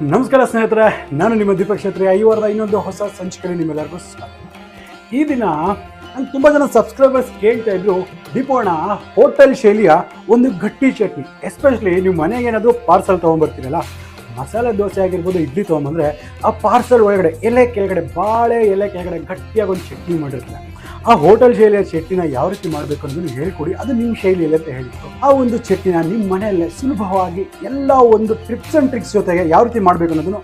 ನಮಸ್ಕಾರ ಸ್ನೇಹಿತರೆ, ನಾನು ನಿಮ್ಮ ದೀಪಕ್ ಕ್ಷೇತ್ರೀಯ. ಈ ವಾರದ ಇನ್ನೊಂದು ಹೊಸ ಸಂಚಿಕೆಯಲ್ಲಿ ನಿಮ್ಮೆಲ್ಲರಿಗೂ ಸ್ವಾಗತ. ಈ ದಿನ ನಂಗೆ ತುಂಬ ಜನ ಸಬ್ಸ್ಕ್ರೈಬರ್ಸ್ ಕೇಳ್ತಾ ಇದ್ರು, ದೀಪೋಣ ಹೋಟೆಲ್ ಶೈಲಿಯ ಒಂದು ಗಟ್ಟಿ ಚಟ್ನಿ, ಎಸ್ಪೆಷಲಿ ನೀವು ಮನೆಗೆ ಏನಾದರೂ ಪಾರ್ಸಲ್ ತೊಗೊಂಬರ್ತೀರಲ್ಲ, ಮಸಾಲೆ ದೋಸೆ ಆಗಿರ್ಬೋದು, ಇಡ್ಲಿ ತೊಗೊಂಬಂದರೆ ಆ ಪಾರ್ಸಲ್ ಒಳಗಡೆ ಎಲೆ ಕೆಳಗಡೆ, ಬಾಳೆ ಎಲೆ ಕೆಳಗಡೆ ಗಟ್ಟಿಯಾಗಿ ಒಂದು ಚಟ್ನಿ ಮಾಡಿರ್ತಾರೆ. ಆ ಹೋಟೆಲ್ ಶೈಲಿಯ ಚಟ್ನಿನ ಯಾವ ರೀತಿ ಮಾಡಬೇಕು ಅನ್ನೋದನ್ನು ಹೇಳ್ಕೊಡಿ, ಅದು ನಿಮ್ಮ ಶೈಲಿಯಲ್ಲಿ ಅಂತ ಹೇಳಿದ್ರು. ಆ ಒಂದು ಚಟ್ನಿನ ನಿಮ್ಮ ಮನೆಯಲ್ಲೇ ಸುಲಭವಾಗಿ ಎಲ್ಲ ಒಂದು ಟ್ರಿಪ್ಸ್ ಆ್ಯಂಡ್ ಟ್ರಿಕ್ಸ್ ಜೊತೆಗೆ ಯಾವ ರೀತಿ ಮಾಡಬೇಕು ಅನ್ನೋದನ್ನು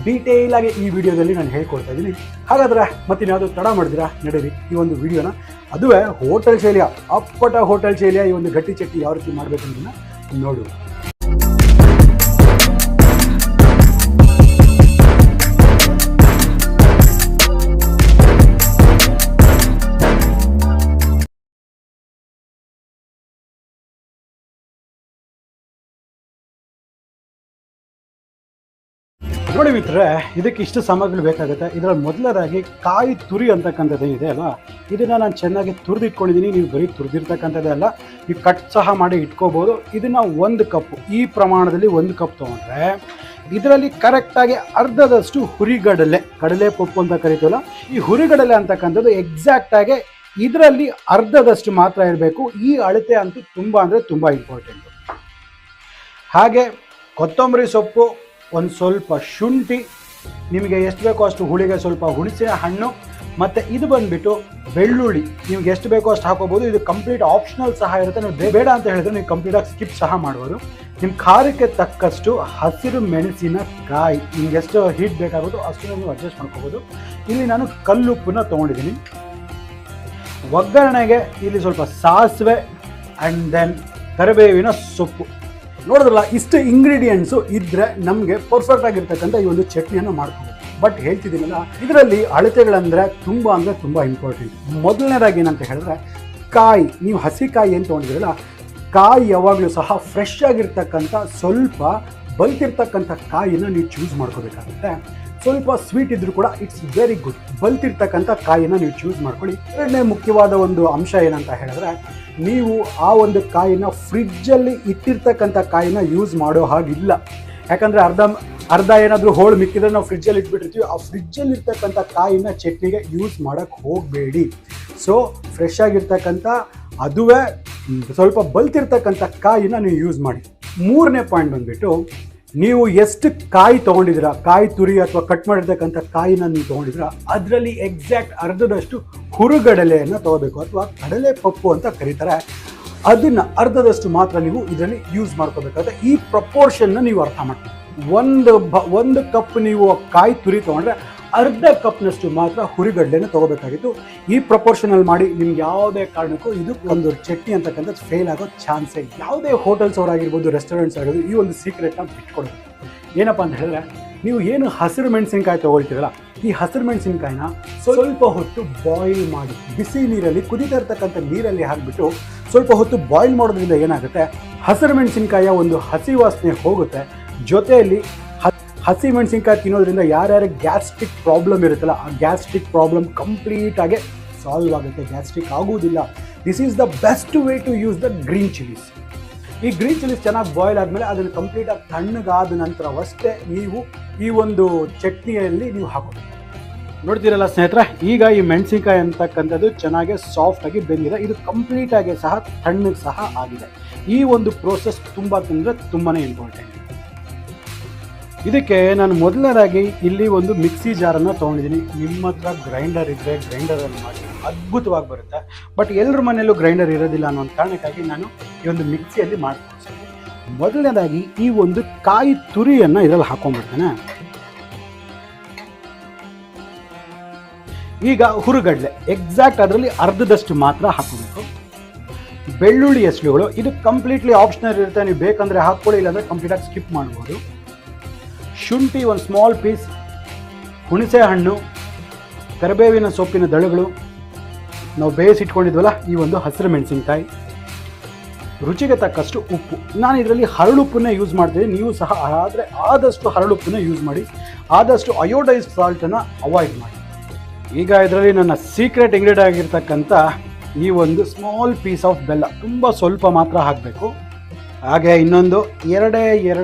ಡೀಟೇಲ್ ಆಗಿ ಈ ವಿಡಿಯೋದಲ್ಲಿ ನಾನು ಹೇಳ್ಕೊಡ್ತಾ ಇದ್ದೀನಿ. ಹಾಗಾದರೆ ಮತ್ತಿನ್ಯಾವುದು ತಡ ಮಾಡಿದಿರಾ, ನಡೀರಿ ಈ ಒಂದು ವಿಡಿಯೋನ. ಅದುವೇ ಹೋಟೆಲ್ ಶೈಲಿಯ, ಅಪ್ಪಟ ಹೋಟೆಲ್ ಶೈಲಿಯ ಈ ಒಂದು ಗಟ್ಟಿ ಚಟ್ನಿ ಯಾವ ರೀತಿ ಮಾಡಬೇಕು ಅನ್ನೋದನ್ನ ನೋಡು. ನೋಡಿ ಮಿತ್ರರೆ, ಇದಕ್ಕೆ ಇಷ್ಟು ಸಾಮಗ್ರಿ ಬೇಕಾಗುತ್ತೆ. ಇದರಲ್ಲಿ ಮೊದಲದಾಗಿ ಕಾಯಿ ತುರಿ ಅಂತಕ್ಕಂಥದ್ದು ಇದೆ ಅಲ್ವಾ, ಇದನ್ನು ನಾನು ಚೆನ್ನಾಗಿ ತುರಿದಿಟ್ಕೊಂಡಿದ್ದೀನಿ. ನೀವು ಬರೀ ತುರಿದಿರ್ತಕ್ಕಂಥದ್ದೇ ಅಲ್ಲ, ನೀವು ಕಟ್ ಸಹ ಮಾಡಿ ಇಟ್ಕೋಬೋದು. ಇದನ್ನು 1 ಕಪ್ಪು, ಈ ಪ್ರಮಾಣದಲ್ಲಿ 1 ಕಪ್ ತೊಗೊಂಡ್ರೆ ಇದರಲ್ಲಿ ಕರೆಕ್ಟಾಗಿ ಅರ್ಧದಷ್ಟು ಹುರಿಗಡಲೆ, ಕಡಲೆ ಪಪ್ಪು ಅಂತ ಕರಿತೀವಲ್ಲ, ಈ ಹುರಿಗಡಲೆ ಅಂತಕ್ಕಂಥದ್ದು ಎಕ್ಸಾಕ್ಟಾಗಿ ಇದರಲ್ಲಿ ಅರ್ಧದಷ್ಟು ಮಾತ್ರ ಇರಬೇಕು. ಈ ಅಳತೆ ಅಂತೂ ತುಂಬ ಅಂದರೆ ತುಂಬ ಇಂಪಾರ್ಟೆಂಟು. ಹಾಗೆ ಕೊತ್ತಂಬರಿ ಸೊಪ್ಪು, ಒಂದು ಸ್ವಲ್ಪ ಶುಂಠಿ, ನಿಮಗೆ ಎಷ್ಟು ಬೇಕೋ ಅಷ್ಟು ಹುಳಿಗೆ ಸ್ವಲ್ಪ ಹುಣಸೆ ಹಣ್ಣು, ಮತ್ತು ಇದು ಬಂದುಬಿಟ್ಟು ಬೆಳ್ಳುಳ್ಳಿ. ನಿಮ್ಗೆ ಎಷ್ಟು ಬೇಕೋ ಅಷ್ಟು ಹಾಕೋಬೋದು. ಇದು ಕಂಪ್ಲೀಟ್ ಆಪ್ಷನಲ್ ಸಹ ಇರುತ್ತೆ. ನೀವು ಬೇಡ ಅಂತ ಹೇಳಿದ್ರೆ ನೀವು ಕಂಪ್ಲೀಟಾಗಿ ಸ್ಕಿಪ್ ಸಹ ಮಾಡ್ಬೋದು. ನಿಮ್ಮ ಖಾರಕ್ಕೆ ತಕ್ಕಷ್ಟು ಹಸಿರು ಮೆಣಸಿನಕಾಯಿ, ನಿಮ್ಗೆ ಎಷ್ಟು ಹೀಟ್ ಬೇಕಾಗುತ್ತೋ ಅಷ್ಟು ನೀವು ಅಡ್ಜಸ್ಟ್ ಮಾಡ್ಕೋಬೋದು. ಇಲ್ಲಿ ನಾನು ಕಲ್ಲುಪ್ಪನ್ನ ತೊಗೊಂಡಿದ್ದೀನಿ. ಒಗ್ಗರಣೆಗೆ ಇಲ್ಲಿ ಸ್ವಲ್ಪ ಸಾಸಿವೆ ಆ್ಯಂಡ್ ದೆನ್ ಕರಿಬೇವಿನ ಸೊಪ್ಪು. ನೋಡಿದ್ರಲ್ಲ, ಇಷ್ಟು ಇಂಗ್ರೀಡಿಯೆಂಟ್ಸು ಇದ್ದರೆ ನಮಗೆ ಪರ್ಫೆಕ್ಟ್ ಆಗಿರ್ತಕ್ಕಂಥ ಈ ಒಂದು ಚಟ್ನಿಯನ್ನು ಮಾಡ್ಕೋಬೋದು. ಬಟ್ ಹೇಳ್ತಿದ್ದೀನಲ್ಲ, ಇದರಲ್ಲಿ ಅಳತೆಗಳಂದರೆ ತುಂಬ ಇಂಪಾರ್ಟೆಂಟ್. ಮೊದಲನೇದಾಗಿ ಏನಂತ ಹೇಳಿದ್ರೆ, ಕಾಯಿ, ನೀವು ಹಸಿ ಕಾಯಿ ಏನು ತೊಗೊಂಡಿದ್ದೀರಲ್ಲ, ಕಾಯಿ ಯಾವಾಗಲೂ ಸಹ ಫ್ರೆಶ್ ಆಗಿರ್ತಕ್ಕಂಥ, ಸ್ವಲ್ಪ ಬಲ್ತಿರ್ತಕ್ಕಂಥ ಕಾಯಿನ ನೀವು ಚೂಸ್ ಮಾಡ್ಕೋಬೇಕಾಗುತ್ತೆ. ಸ್ವಲ್ಪ ಸ್ವೀಟ್ ಇದ್ರೂ ಕೂಡ ಇಟ್ಸ್ ವೆರಿ ಗುಡ್. ಬಲ್ತಿರ್ತಕ್ಕಂಥ ಕಾಯಿನ ನೀವು ಚೂಸ್ ಮಾಡ್ಕೊಳ್ಳಿ. ಎರಡನೇ ಮುಖ್ಯವಾದ ಒಂದು ಅಂಶ ಏನಂತ ಹೇಳಿದ್ರೆ, ನೀವು ಆ ಒಂದು ಕಾಯಿನ ಫ್ರಿಜ್ಜಲ್ಲಿ ಇಟ್ಟಿರ್ತಕ್ಕಂಥ ಕಾಯಿನ ಯೂಸ್ ಮಾಡೋ ಹಾಗಿಲ್ಲ. ಯಾಕಂದರೆ ಅರ್ಧ ಏನಾದರೂ ಹೋಳು ಮಿಕ್ಕಿದ್ರೆ ನಾವು ಫ್ರಿಜ್ಜಲ್ಲಿ ಇಟ್ಬಿಟ್ಟಿರ್ತೀವಿ. ಆ ಫ್ರಿಜ್ಜಲ್ಲಿ ಇರ್ತಕ್ಕಂಥ ಕಾಯಿನ ಚಟ್ನಿಗೆ ಯೂಸ್ ಮಾಡೋಕ್ಕೆ ಹೋಗಬೇಡಿ. ಸೊ ಫ್ರೆಶ್ ಆಗಿರ್ತಕ್ಕಂಥ, ಅದುವೇ ಸ್ವಲ್ಪ ಬಲ್ತಿರ್ತಕ್ಕಂಥ ಕಾಯಿನ ನೀವು ಯೂಸ್ ಮಾಡಿ. ಮೂರನೇ ಪಾಯಿಂಟ್ ಬಂದುಬಿಟ್ಟು, ನೀವು ಎಷ್ಟು ಕಾಯಿ ತೊಗೊಂಡಿದ್ದೀರಾ, ಕಾಯಿ ತುರಿ ಅಥವಾ ಕಟ್ ಮಾಡಿರ್ತಕ್ಕಂಥ ಕಾಯಿನ ನೀವು ತೊಗೊಂಡಿದ್ದೀರಾ, ಅದರಲ್ಲಿ ಎಕ್ಸಾಕ್ಟ್ ಅರ್ಧದಷ್ಟು ಹುರುಗಡಲೆಯನ್ನು ತೊಗೋಬೇಕು, ಅಥವಾ ಕಡಲೆ ಪಪ್ಪು ಅಂತ ಕರೀತಾರೆ. ಅದನ್ನು ಅರ್ಧದಷ್ಟು ಮಾತ್ರ ನೀವು ಇದರಲ್ಲಿ ಯೂಸ್ ಮಾಡ್ಕೋಬೇಕಾಗುತ್ತೆ. ಈ ಪ್ರಪೋರ್ಷನ್ನ ನೀವು ಅರ್ಥ ಮಾಡ್ತೀವಿ. ಒಂದು ಕಪ್ ನೀವು ಕಾಯಿ ತುರಿ ತೊಗೊಂಡ್ರೆ ಅರ್ಧ ಕಪ್ನಷ್ಟು ಮಾತ್ರ ಹುರಿಗಡ್ಲೆನ ತೊಗೋಬೇಕಾಗಿತ್ತು. ಈ ಪ್ರಪೋರ್ಷನಲ್ಲಿ ಮಾಡಿ. ನಿಮ್ಗೆ ಯಾವುದೇ ಕಾರಣಕ್ಕೂ ಇದು ಒಂದು ಚಟ್ನಿ ಅಂತಕ್ಕಂಥದ್ದು ಫೇಲ್ ಆಗೋ ಚಾನ್ಸೇ ಇಲ್ಲ. ಯಾವುದೇ ಹೋಟೆಲ್ಸ್ ಅವರಾಗಿರ್ಬೋದು, ರೆಸ್ಟೋರೆಂಟ್ಸ್ ಆಗಿರ್ಬೋದು, ಈ ಒಂದು ಸೀಕ್ರೆಟ್ನ ಬಿಟ್ಕೊಡೋದು ಏನಪ್ಪ ಅಂತ ಹೇಳಿದ್ರೆ, ನೀವು ಏನು ಹಸಿರು ಮೆಣಸಿನ್ಕಾಯಿ ತೊಗೊಳ್ತೀರಲ್ಲ, ಈ ಹಸಿರು ಮೆಣಸಿನ್ಕಾಯಿನ ಸ್ವಲ್ಪ ಹೊತ್ತು ಬಾಯ್ಲ್ ಮಾಡಿ, ಬಿಸಿ ನೀರಲ್ಲಿ, ಕುದೀತಾ ಇರ್ತಕ್ಕಂಥ ನೀರಲ್ಲಿ ಹಾಕಿಬಿಟ್ಟು ಸ್ವಲ್ಪ ಹೊತ್ತು ಬಾಯ್ಲ್ ಮಾಡೋದ್ರಿಂದ ಏನಾಗುತ್ತೆ, ಹಸಿರು ಮೆಣಸಿನ್ಕಾಯಿಯ ಒಂದು ಹಸಿ ವಾಸನೆ ಹೋಗುತ್ತೆ. ಜೊತೆಯಲ್ಲಿ ಹಸಿ ಮೆಣಸಿನ್ಕಾಯಿ ತಿನ್ನೋದ್ರಿಂದ ಯಾರ್ಯಾರಿಗೆ ಗ್ಯಾಸ್ಟ್ರಿಕ್ ಪ್ರಾಬ್ಲಮ್ ಇರುತ್ತಲ್ಲ, ಆ ಗ್ಯಾಸ್ಟ್ರಿಕ್ ಪ್ರಾಬ್ಲಮ್ ಕಂಪ್ಲೀಟಾಗಿ ಸಾಲ್ವ್ ಆಗುತ್ತೆ. ಗ್ಯಾಸ್ಟ್ರಿಕ್ ಆಗುವುದಿಲ್ಲ. This is the best way to use the green chillies. ಈ ಗ್ರೀನ್ ಚಿಲ್ಲೀಸ್ ಚೆನ್ನಾಗಿ ಬಾಯ್ಲ್ ಆದಮೇಲೆ ಅದನ್ನು ಕಂಪ್ಲೀಟಾಗಿ ತಣ್ಣಗಾದ ನಂತರವಷ್ಟೇ ನೀವು ಈ ಒಂದು ಚಟ್ನಿಯಲ್ಲಿ ನೀವು ಹಾಕೋದು. ನೋಡ್ತೀರಲ್ಲ ಸ್ನೇಹಿತರೆ, ಈಗ ಈ ಮೆಣಸಿನ್ಕಾಯಿ ಅಂತಕ್ಕಂಥದ್ದು ಚೆನ್ನಾಗಿ ಸಾಫ್ಟಾಗಿ ಬೆಂದಿದೆ. ಇದು ಕಂಪ್ಲೀಟಾಗಿ ಸಹ ತಣ್ಣಗೆ ಸಹ ಆಗಿದೆ. ಈ ಒಂದು ಪ್ರೋಸೆಸ್ ತುಂಬಾ ಇಂಪಾರ್ಟೆಂಟ್. ಇದಕ್ಕೆ ನಾನು ಮೊದಲನೇದಾಗಿ ಇಲ್ಲಿ ಒಂದು ಮಿಕ್ಸಿ ಜಾರನ್ನು ತೊಗೊಂಡಿದ್ದೀನಿ. ನಿಮ್ಮ ಹತ್ರ ಗ್ರೈಂಡರ್ ಇದ್ದರೆ ಗ್ರೈಂಡರಲ್ಲಿ ಮಾಡಿ, ಅದ್ಭುತವಾಗಿ ಬರುತ್ತೆ. ಬಟ್ ಎಲ್ಲರ ಮನೆಯಲ್ಲೂ ಗ್ರೈಂಡರ್ ಇರೋದಿಲ್ಲ ಅನ್ನೋ ಒಂದು ಕಾರಣಕ್ಕಾಗಿ ನಾನು ಈ ಒಂದು ಮಿಕ್ಸಿಯಲ್ಲಿ ಮಾಡ್ಕೊಳ್ತೀನಿ. ಮೊದಲನೇದಾಗಿ ಈ ಒಂದು ಕಾಯಿ ತುರಿಯನ್ನು ಇದರಲ್ಲಿ ಹಾಕೊಂಡ್ಬಿಡ್ತೇನೆ. ಈಗ ಹುರುಗಡ್ಲೆ ಎಕ್ಸಾಕ್ಟ್ ಅದರಲ್ಲಿ ಅರ್ಧದಷ್ಟು ಮಾತ್ರ ಹಾಕೋಬೇಕು. ಬೆಳ್ಳುಳ್ಳಿ ಎಸ್ಳುಗಳು, ಇದು ಕಂಪ್ಲೀಟ್ಲಿ ಆಪ್ಷನಲ್ ಇರುತ್ತೆ. ನೀವು ಬೇಕಂದರೆ ಹಾಕ್ಕೊಳ್ಳಿ, ಇಲ್ಲಾಂದರೆ ಕಂಪ್ಲೀಟಾಗಿ ಸ್ಕಿಪ್ ಮಾಡ್ಬೋದು. ಶುಂಠಿ ಒಂದು ಸ್ಮಾಲ್ ಪೀಸ್, ಹುಣಸೆ ಹಣ್ಣು, ಕರಿಬೇವಿನ ಸೊಪ್ಪಿನ ದಳಗಳು, ನಾವು ಬೇಯಿಸಿಟ್ಕೊಂಡಿದ್ವಲ್ಲ ಈ ಒಂದು ಹಸಿರು ಮೆಣಸಿನ್ಕಾಯಿ, ರುಚಿಗೆ ತಕ್ಕಷ್ಟು ಉಪ್ಪು. ನಾನು ಇದರಲ್ಲಿ ಹರಳುಪ್ಪನ್ನ ಯೂಸ್ ಮಾಡ್ತೀನಿ. ನೀವು ಸಹ ಆದರೆ ಆದಷ್ಟು ಹರಳುಪ್ಪನ್ನ ಯೂಸ್ ಮಾಡಿ. ಆದಷ್ಟು ಅಯೋಡೈಸ್ಡ್ ಸಾಲ್ಟನ್ನು ಅವಾಯ್ಡ್ ಮಾಡಿ. ಈಗ ಇದರಲ್ಲಿ ನನ್ನ ಸೀಕ್ರೆಟ್ ಇಂಗ್ರೀಡಿಯೆಂಟ್ ಆಗಿರ್ತಕ್ಕಂಥ ಈ ಒಂದು ಸ್ಮಾಲ್ ಪೀಸ್ ಆಫ್ ಬೆಲ್ಲ, ತುಂಬ ಸ್ವಲ್ಪ ಮಾತ್ರ ಹಾಕಬೇಕು. ಹಾಗೆ ಇನ್ನೊಂದು ಎರಡು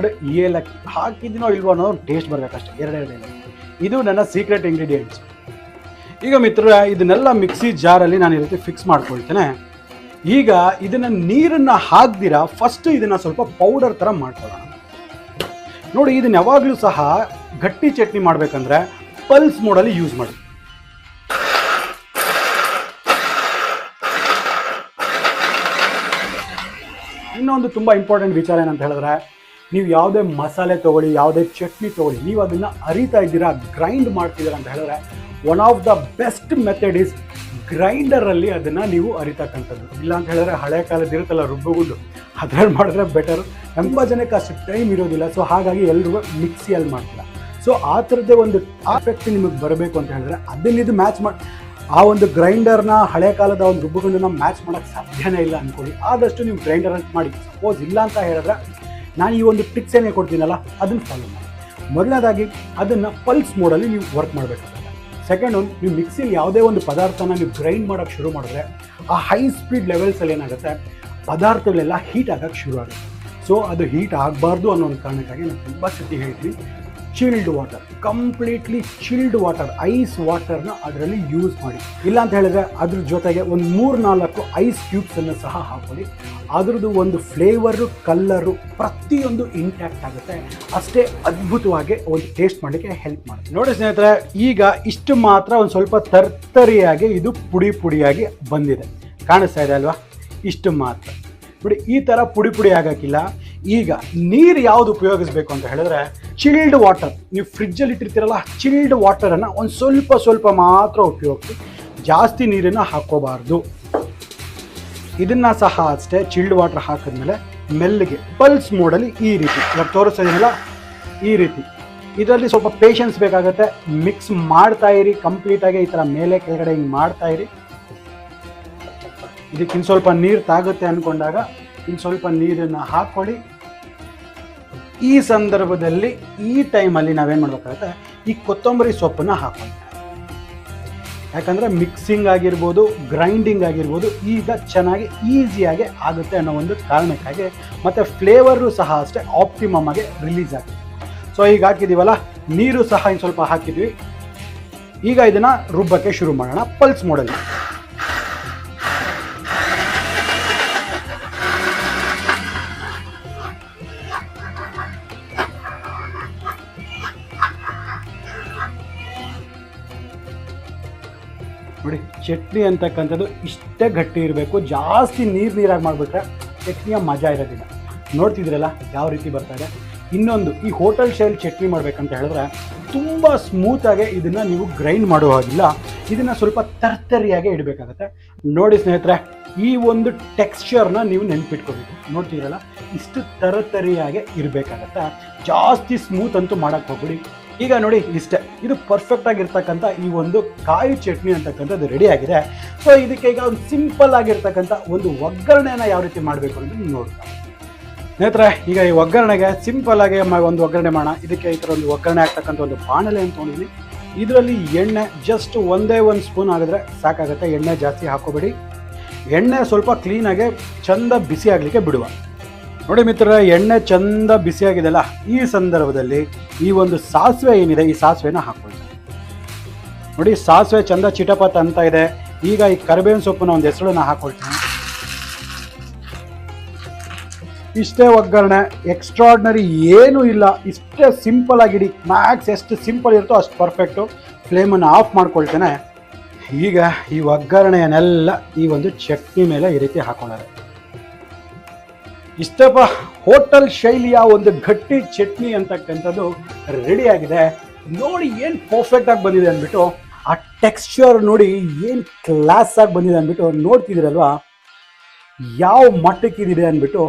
ಏಲಕ್ಕಿ ಹಾಕಿದ್ದೀನೋ ಇಲ್ವೋ ಅನ್ನೋ ಟೇಸ್ಟ್ ಬರಬೇಕಷ್ಟೇ. ಎರಡು ಏಲಕ್ಕಿ, ಇದು ನನ್ನ ಸೀಕ್ರೆಟ್ ಇಂಗ್ರೀಡಿಯೆಂಟ್ಸ್. ಈಗ ಮಿತ್ರರೇ, ಇದನ್ನೆಲ್ಲ ಮಿಕ್ಸಿ ಜಾರಲ್ಲಿ ನಾನು ಈ ರೀತಿ ಫಿಕ್ಸ್ ಮಾಡ್ಕೊಳ್ತೇನೆ. ಈಗ ಇದನ್ನು ನೀರನ್ನು ಹಾಕ್ದಿರಾ ಫಸ್ಟ್ ಇದನ್ನು ಸ್ವಲ್ಪ ಪೌಡರ್ ಥರ ಮಾಡ್ಕೊಳ್ಳೋಣ. ನೋಡಿ, ಇದನ್ನ ಯಾವಾಗಲೂ ಸಹ ಗಟ್ಟಿ ಚಟ್ನಿ ಮಾಡಬೇಕಂದ್ರೆ ಪಲ್ಸ್ ಮೋಡಲ್ಲಿ ಯೂಸ್ ಮಾಡಿ. ಇನ್ನೊಂದು ತುಂಬ ಇಂಪಾರ್ಟೆಂಟ್ ವಿಚಾರ ಏನಂತ ಹೇಳಿದ್ರೆ, ನೀವು ಯಾವುದೇ ಮಸಾಲೆ ತೊಗೊಳ್ಳಿ, ಯಾವುದೇ ಚಟ್ನಿ ತೊಗೊಳ್ಳಿ, ನೀವು ಅದನ್ನು ಅರಿತಾ ಇದ್ದೀರಾ, ಗ್ರೈಂಡ್ ಮಾಡ್ತಿದ್ದೀರಾ ಅಂತ ಹೇಳಿದ್ರೆ one of the best method is ಗ್ರೈಂಡರಲ್ಲಿ ಅದನ್ನು ನೀವು ಅರಿತಕ್ಕಂಥದ್ದು. ಇಲ್ಲ ಅಂತ ಹೇಳಿದ್ರೆ ಹಳೆ ಕಾಲದ ಇರುತ್ತಲ್ಲ ರುಬ್ಬುಗುಂಡು, ಅದ್ರಲ್ಲಿ ಮಾಡಿದ್ರೆ ಬೆಟರು. ತುಂಬ ಜನಕ್ಕೆ ಅಷ್ಟು ಟೈಮ್ ಇರೋದಿಲ್ಲ, ಸೊ ಹಾಗಾಗಿ ಎಲ್ರಿಗೂ ಮಿಕ್ಸಿಯಲ್ಲಿ ಮಾಡ್ತಿಲ್ಲ. ಸೊ ಆ ಥರದ್ದೇ ಒಂದು ಆಫೆಕ್ಟ್ ನಿಮಗೆ ಬರಬೇಕು ಅಂತ ಹೇಳಿದ್ರೆ ಅದನ್ನಿದು ಮ್ಯಾಚ್ ಮಾಡಿ, ಆ ಒಂದು ಗ್ರೈಂಡರ್ನ ಹಳೆ ಕಾಲದ ಒಂದು ರುಬ್ಬುಗುಂಡನ್ನ ಮ್ಯಾಚ್ ಮಾಡೋಕ್ಕೆ ಸಾಧ್ಯನೇ ಇಲ್ಲ ಅಂದ್ಕೊಳ್ಳಿ. ಆದಷ್ಟು ನೀವು ಗ್ರೈಂಡರಲ್ಲಿ ಮಾಡಿ. ಸಪೋಸ್ ಇಲ್ಲ ಅಂತ ಹೇಳಿದ್ರೆ ನಾನು ಈ ಒಂದು ಟ್ರಿಕ್ಸ್ ಏನೇ ಕೊಡ್ತೀನಲ್ಲ ಅದನ್ನು ಫಾಲೋ ಮಾಡಿ. ಮೊದಲನೇದಾಗಿ ಅದನ್ನು ಪಲ್ಸ್ ಮೋಡಲ್ಲಿ ನೀವು ವರ್ಕ್ ಮಾಡಬೇಕಾಗುತ್ತೆ. ಸೆಕೆಂಡ್ ಒಂದು, ನೀವು ಮಿಕ್ಸಿಲಿ ಯಾವುದೇ ಒಂದು ಪದಾರ್ಥನ ನೀವು ಗ್ರೈಂಡ್ ಮಾಡೋಕ್ಕೆ ಶುರು ಮಾಡಿದ್ರೆ ಆ ಹೈ ಸ್ಪೀಡ್ ಲೆವೆಲ್ಸಲ್ಲಿ ಏನಾಗುತ್ತೆ, ಪದಾರ್ಥಗಳೆಲ್ಲ ಹೀಟ್ ಆಗೋಕ್ಕೆ ಶುರು ಆಗುತ್ತೆ. ಸೊ ಅದು ಹೀಟ್ ಆಗಬಾರ್ದು ಅನ್ನೋ ಒಂದು ಕಾರಣಕ್ಕಾಗಿ ನಾನು ತುಂಬ ಸತಿ ಹೇಳ್ತೀನಿ, chilled water, completely chilled water, ice ವಾಟರ್ನ ಅದರಲ್ಲಿ ಯೂಸ್ ಮಾಡಿ. ಇಲ್ಲ ಅಂತ ಹೇಳಿದ್ರೆ ಅದ್ರ ಜೊತೆಗೆ ಒಂದು 3-4 ಐಸ್ ಕ್ಯೂಬ್ಸನ್ನು ಸಹ ಹಾಕೊಳ್ಳಿ. ಅದ್ರದ್ದು ಒಂದು ಫ್ಲೇವರು, ಕಲ್ಲರು ಪ್ರತಿಯೊಂದು ಇಂಟ್ಯಾಕ್ಟ್ ಆಗುತ್ತೆ. ಅಷ್ಟೇ ಅದ್ಭುತವಾಗಿ ಒಂದು ಟೇಸ್ಟ್ ಮಾಡಲಿಕ್ಕೆ ಹೆಲ್ಪ್ ಮಾಡುತ್ತೆ. ನೋಡಿ ಸ್ನೇಹಿತರೆ, ಈಗ ಇಷ್ಟು ಮಾತ್ರ ಒಂದು ಸ್ವಲ್ಪ ತರ್ತರಿಯಾಗಿ ಇದು ಪುಡಿಯಾಗಿ ಬಂದಿದೆ, ಕಾಣಿಸ್ತಾ ಇದೆ ಅಲ್ವಾ? ಇಷ್ಟು ಮಾತ್ರ ನೋಡಿ, ಈ ಥರ ಪುಡಿ ಆಗೋಕ್ಕಿಲ್ಲ. ಈಗ ನೀರು ಯಾವುದು ಉಪಯೋಗಿಸ್ಬೇಕು ಅಂತ ಹೇಳಿದ್ರೆ ಚಿಲ್ಡ್ ವಾಟರ್. ನೀವು ಫ್ರಿಜ್ಜಲ್ಲಿ ಇಟ್ಟಿರ್ತೀರಲ್ಲ, ಚಿಲ್ಡ್ ವಾಟರನ್ನು ಒಂದು ಸ್ವಲ್ಪ ಮಾತ್ರ ಉಪಯೋಗಿಸಿ, ಜಾಸ್ತಿ ನೀರನ್ನು ಹಾಕೋಬಾರ್ದು. ಇದನ್ನು ಸಹ ಅಷ್ಟೇ ಚಿಲ್ಡ್ ವಾಟರ್ ಹಾಕಿದ್ಮೇಲೆ ಮೆಲ್ಲಿಗೆ ಪಲ್ಸ್ ಮೋಡಲ್ಲಿ ಈ ರೀತಿ ಇವಾಗ ತೋರಿಸ್ತಿದ್ದೀನಲ್ಲ, ಈ ರೀತಿ ಇದರಲ್ಲಿ ಸ್ವಲ್ಪ ಪೇಷನ್ಸ್ ಬೇಕಾಗುತ್ತೆ. ಮಿಕ್ಸ್ ಮಾಡ್ತಾ ಇರಿ ಕಂಪ್ಲೀಟಾಗಿ, ಈ ಥರ ಮೇಲೆ ಕೆಳಗಡೆ ಹಿಂಗೆ ಮಾಡ್ತಾ ಇರಿ. ಇದಕ್ಕೆ ಇನ್ನು ಸ್ವಲ್ಪ ನೀರು ತಾಗುತ್ತೆ ಅಂದ್ಕೊಂಡಾಗ ಇನ್ನು ಸ್ವಲ್ಪ ನೀರನ್ನು ಹಾಕ್ಕೊಳ್ಳಿ. ಈ ಸಂದರ್ಭದಲ್ಲಿ ಈ ಟೈಮಲ್ಲಿ ನಾವೇನು ಮಾಡಬೇಕಾಗುತ್ತೆ, ಈ ಕೊತ್ತಂಬರಿ ಸೊಪ್ಪನ್ನು ಹಾಕ್ಕೊಳ್ಳಿ. ಯಾಕಂದರೆ ಮಿಕ್ಸಿಂಗ್ ಆಗಿರ್ಬೋದು, ಗ್ರೈಂಡಿಂಗ್ ಆಗಿರ್ಬೋದು ಈಗ ಚೆನ್ನಾಗಿ ಈಸಿಯಾಗಿ ಆಗುತ್ತೆ ಅನ್ನೋ ಒಂದು ಕಾರಣಕ್ಕಾಗಿ, ಮತ್ತು ಫ್ಲೇವರು ಸಹ ಅಷ್ಟೇ ಆಪ್ಟಿಮಮ್ ಆಗಿ ರಿಲೀಸ್ ಆಗುತ್ತೆ. ಸೊ ಈಗ ಹಾಕಿದ್ದೀವಲ್ಲ, ನೀರು ಸಹ ಇನ್ನು ಸ್ವಲ್ಪ ಹಾಕಿದ್ವಿ. ಈಗ ಇದನ್ನು ರುಬ್ಬಕ್ಕೆ ಶುರು ಮಾಡೋಣ ಪಲ್ಸ್ ಮೋಡಲ್ಲಿ. ನೋಡಿ, ಚಟ್ನಿ ಅಂತಕ್ಕಂಥದ್ದು ಇಷ್ಟೇ ಗಟ್ಟಿ ಇರಬೇಕು. ಜಾಸ್ತಿ ನೀರಾಗಿ ಮಾಡಿಬಿಟ್ರೆ ಚಟ್ನಿಯ ಮಜಾ ಇರೋದಿಲ್ಲ. ನೋಡ್ತಿದ್ರಲ್ಲ ಯಾವ ರೀತಿ ಬರ್ತಾ ಇದೆ. ಇನ್ನೊಂದು, ಈ ಹೋಟೆಲ್ ಸ್ಟೈಲ್ ಚಟ್ನಿ ಮಾಡಬೇಕಂತ ಹೇಳಿದ್ರೆ ತುಂಬ ಸ್ಮೂತಾಗಿ ಇದನ್ನು ನೀವು ಗ್ರೈಂಡ್ ಮಾಡೋ ಹಾಗಿಲ್ಲ, ಇದನ್ನು ಸ್ವಲ್ಪ ತರ್ತರಿಯಾಗಿ ಇಡಬೇಕಾಗತ್ತೆ. ನೋಡಿ ಸ್ನೇಹಿತರೆ, ಈ ಒಂದು ಟೆಕ್ಸ್ಚರ್ನ ನೀವು ನೆನ್ಪಿಟ್ಕೋಬೇಕು. ನೋಡ್ತಿದ್ರಲ್ಲ, ಇಷ್ಟು ತರತರಿಯಾಗಿ ಇರಬೇಕಾಗತ್ತೆ, ಜಾಸ್ತಿ ಸ್ಮೂತ್ ಅಂತೂ ಮಾಡೋಕ್ಕೆ ಹೋಗ್ಬಿಡಿ. ಈಗ ನೋಡಿ ಇಷ್ಟೇ, ಇದು ಪರ್ಫೆಕ್ಟ್ ಆಗಿರ್ತಕ್ಕಂಥ ಈ ಒಂದು ಕಾಯಿ ಚಟ್ನಿ ಅಂತಕ್ಕಂಥದ್ದು ರೆಡಿ ಆಗಿದೆ. ಸೊ ಇದಕ್ಕೆ ಈಗ ಒಂದು ಸಿಂಪಲ್ ಆಗಿರ್ತಕ್ಕಂಥ ಒಂದು ಒಗ್ಗರಣೆನ ಯಾವ ರೀತಿ ಮಾಡಬೇಕು ಅಂತ ನೀವು ನೋಡ್ತಾ ಸ್ನೇಹಿತರೆ. ಈಗ ಈ ಒಗ್ಗರಣೆಗೆ ಸಿಂಪಲ್ ಆಗಿ ಒಂದು ಒಗ್ಗರಣೆ ಮಾಡೋಣ. ಇದಕ್ಕೆ ಈ ಥರ ಒಂದು ಒಗ್ಗರಣೆ ಆಗ್ತಕ್ಕಂಥ ಒಂದು ಬಾಣಲೆ ಅಂತ ತೊಗೊಂಡಿದ್ದೀನಿ. ಇದರಲ್ಲಿ ಎಣ್ಣೆ ಜಸ್ಟ್ ಒಂದೇ ಒಂದು ಸ್ಪೂನ್ ಆಗಿದ್ರೆ ಸಾಕಾಗುತ್ತೆ, ಎಣ್ಣೆ ಜಾಸ್ತಿ ಹಾಕೋಬೇಡಿ. ಎಣ್ಣೆ ಸ್ವಲ್ಪ ಕ್ಲೀನಾಗೆ ಚಂದ ಬಿಸಿ ಆಗಲಿಕ್ಕೆ ಬಿಡುವ. ನೋಡಿ ಮಿತ್ರರೇ, ಎಣ್ಣೆ ಚಂದ ಬಿಸಿಯಾಗಿದೆಲ್ಲ, ಈ ಸಂದರ್ಭದಲ್ಲಿ ಈ ಒಂದು ಸಾಸಿವೆ ಏನಿದೆ, ಈ ಸಾಸಿವೆನ ಹಾಕೊಳ್ಳಿ. ನೋಡಿ, ಸಾಸಿವೆ ಚಂದ ಚಿಟಪಟ ಅಂತ ಇದೆ. ಈಗ ಈ ಕರಿಬೇವಿನ ಸೊಪ್ಪನ್ನ ಒಂದು ಹೆಸರನ್ನ ಹಾಕೊಳ್ತೀನಿ. ಇಷ್ಟೇ ಒಗ್ಗರಣೆ, ಎಕ್ಸ್ಟ್ರಾರ್ಡಿನರಿ ಏನೂ ಇಲ್ಲ, ಇಷ್ಟೇ ಸಿಂಪಲ್ ಆಗಿಡಿ. ಮ್ಯಾಕ್ಸ್ ಎಷ್ಟು ಸಿಂಪಲ್ ಇರುತ್ತೋ ಅಷ್ಟು ಪರ್ಫೆಕ್ಟು. ಫ್ಲೇಮನ್ನು ಆಫ್ ಮಾಡ್ಕೊಳ್ತೇನೆ. ಈಗ ಈ ಒಗ್ಗರಣೆಯನ್ನೆಲ್ಲ ಈ ಒಂದು ಚಟ್ನಿ ಮೇಲೆ ಈ ರೀತಿ ಹಾಕೊಳ್ಳೋದು. ಇಷ್ಟಪ್ಪ, ಹೋಟೆಲ್ ಶೈಲಿಯ ಒಂದು ಗಟ್ಟಿ ಚಟ್ನಿ ಅಂತಕ್ಕಂಥದ್ದು ರೆಡಿ ಆಗಿದೆ. ನೋಡಿ ಏನು ಪರ್ಫೆಕ್ಟ್ ಆಗಿ ಬಂದಿದೆ ಅಂದ್ಬಿಟ್ಟು, ಆ ಟೆಕ್ಸ್ಚರ್ ನೋಡಿ ಏನು ಕ್ಲಾಸ್ ಆಗಿ ಬಂದಿದೆ ಅಂದ್ಬಿಟ್ಟು ನೋಡ್ತಿದ್ದೀರಲ್ವಾ ಯಾವ ಮಟ್ಟಕ್ಕಿದೆ ಅಂದ್ಬಿಟ್ಟು.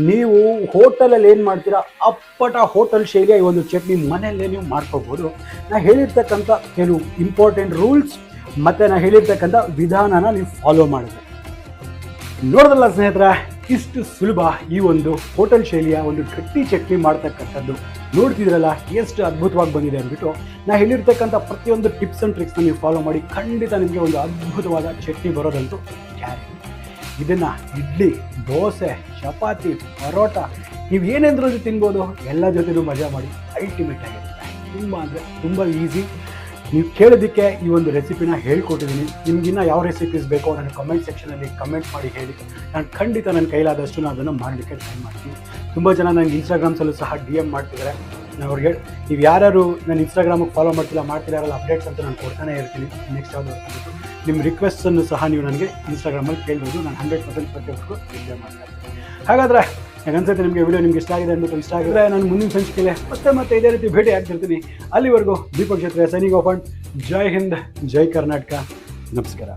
ನೀವು ಹೋಟೆಲಲ್ಲಿ ಏನು ಮಾಡ್ತೀರಾ, ಅಪ್ಪಟ ಹೋಟೆಲ್ ಶೈಲಿಯ ಈ ಒಂದು ಚಟ್ನಿ ಮನೆಯಲ್ಲೇ ನೀವು ಮಾಡ್ಕೋಬೋದು. ನಾನು ಹೇಳಿರ್ತಕ್ಕಂಥ ಕೆಲವು ಇಂಪಾರ್ಟೆಂಟ್ ರೂಲ್ಸ್ ಮತ್ತು ನಾನು ಹೇಳಿರ್ತಕ್ಕಂಥ ವಿಧಾನನ ನೀವು ಫಾಲೋ ಮಾಡಿದ್ರೆ ನೋಡಿದ್ರಲ್ಲ ಸ್ನೇಹಿತರೆ, ಇಷ್ಟು ಸುಲಭ ಈ ಒಂದು ಹೋಟೆಲ್ ಶೈಲಿಯ ಒಂದು ಗಟ್ಟಿ ಚಟ್ನಿ ಮಾಡ್ತಕ್ಕಂಥದ್ದು. ನೋಡ್ತಿದ್ರಲ್ಲ ಎಷ್ಟು ಅದ್ಭುತವಾಗಿ ಬಂದಿದೆ ಅಂದ್ಬಿಟ್ಟು. ನಾನು ಹೇಳಿರ್ತಕ್ಕಂಥ ಪ್ರತಿಯೊಂದು ಟಿಪ್ಸ್ ಆ್ಯಂಡ್ ಟ್ರಿಕ್ಸ್ನ ನೀವು ಫಾಲೋ ಮಾಡಿ, ಖಂಡಿತ ನಿಮಗೆ ಒಂದು ಅದ್ಭುತವಾದ ಚಟ್ನಿ ಬರೋದಂತೂ ಗ್ಯಾರಂಟಿ. ಇದನ್ನು ಇಡ್ಲಿ, ದೋಸೆ, ಚಪಾತಿ, ಪರೋಟ ನೀವು ಏನೇಂದ್ರೂ ತಿನ್ಬೋದು. ಎಲ್ಲ ಜೊತೆನೂ ಮಜಾ ಮಾಡಿ. ಅಲ್ಟಿಮೇಟ್ ಆಗಿರುತ್ತೆ. ತುಂಬ ಅಂದರೆ ತುಂಬ ಈಸಿ. ನೀವು ಕೇಳೋದಕ್ಕೆ ಈ ಒಂದು ರೆಸಿಪಿನ ಹೇಳ್ಕೊಟ್ಟಿದ್ದೀನಿ. ನಿಮಗಿನ್ನ ಯಾವ ರೆಸಿಪೀಸ್ ಬೇಕೋ ನನ್ನ ಕಮೆಂಟ್ ಸೆಕ್ಷನಲ್ಲಿ ಕಮೆಂಟ್ ಮಾಡಿ ಹೇಳಿ. ನಾನು ಖಂಡಿತ ನನ್ನ ಕೈಲಾದಷ್ಟು ನಾನು ಅದನ್ನು ಮಾಡಲಿಕ್ಕೆ ಟ್ರೈ ಮಾಡ್ತೀನಿ. ತುಂಬ ಜನ ನನಗೆ ಇನ್ಸ್ಟಾಗ್ರಾಮ್ಸಲ್ಲೂ ಸಹ DM ಮಾಡ್ತಿದ್ದಾರೆ. ನಾನು ಅವ್ರಿಗೆ ನೀವು ಯಾರು ನನ್ನ ಇನ್ಸ್ಟಾಗ್ರಾಮಿಗೆ ಫಾಲೋ ಮಾಡ್ತಿದ್ದಾರಲ್ಲ ಅಪ್ಡೇಟ್ಸ್ ಅಂತ ನಾನು ಕೊಡ್ತಾನೆ ಇರ್ತೀನಿ. ನೆಕ್ಸ್ಟ್ ಯಾವುದು ಬರ್ತಿದ್ದು ನಿಮ್ಮ ರಿಕ್ವೆಸ್ಟನ್ನು ಸಹ ನೀವು ನನಗೆ ಇನ್ಸ್ಟಾಗ್ರಾಮಲ್ಲಿ ಕೇಳ್ಬೋದು. ನಾನು 100% ಪ್ರತಿಯೊಬ್ಬರಿಗೂ ರಿಪ್ಲೈ ಮಾಡ್ತಾ ಇರ್ತೀನಿ. ಹಾಗಾದರೆ ನನಗೆ ಅನ್ಸುತ್ತೆ ನಿಮಗೆ ವಿಡಿಯೋ ನಿಮಗೆ ಇಷ್ಟ ಆಗಿದೆ ಅಂದ್ಬಿಟ್ಟು. ಇಷ್ಟ ಆಗಿದ್ರೆ ನಾನು ಮುಂದಿನ ಸಂಚಿಕೆಯಲ್ಲಿ ಮತ್ತೆ ಇದೇ ರೀತಿ ಭೇಟಿ ಆಗ್ತಿರ್ತೀನಿ. ಅಲ್ಲಿವರೆಗೂ ದೀಪಕ್ ಜೊತೆ ಸೈನಿಂಗ್ ಆಫ್ ಅಂಡ್ ಜೈ ಹಿಂದ್, ಜೈ ಕರ್ನಾಟಕ. ನಮಸ್ಕಾರ.